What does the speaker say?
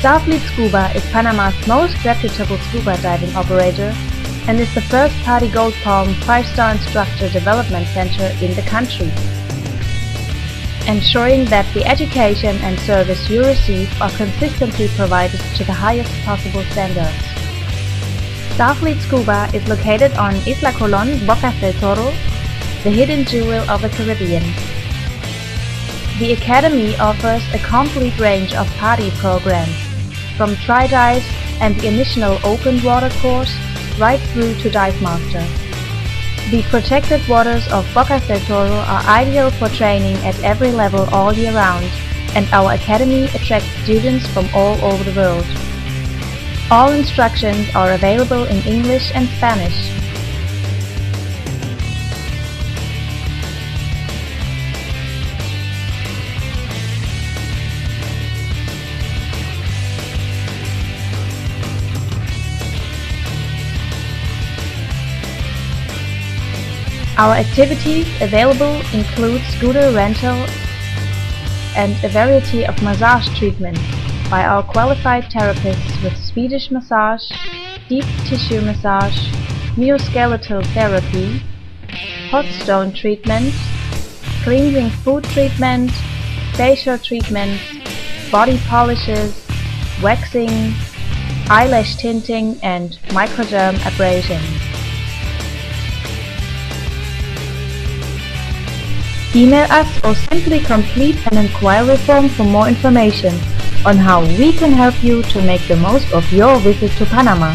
Starfleet Scuba is Panama's most reputable scuba diving operator and is the first Party Gold Palm 5-star instructor development center in the country, ensuring that the education and service you receive are consistently provided to the highest possible standards. Starfleet Scuba is located on Isla Colón, Bocas del Toro, the hidden jewel of the Caribbean. The Academy offers a complete range of PADI programs, from tri-dive and the initial open water course right through to Dive Master. The protected waters of Bocas del Toro are ideal for training at every level all year round, and our academy attracts students from all over the world. All instructions are available in English and Spanish. Our activities available include scooter rental and a variety of massage treatments by our qualified therapists with Swedish massage, deep tissue massage, myoskeletal therapy, hot stone treatment, cleansing food treatment, facial treatment, body polishes, waxing, eyelash tinting and microderm abrasion. Email us or simply complete an inquiry form for more information on how we can help you to make the most of your visit to Panama.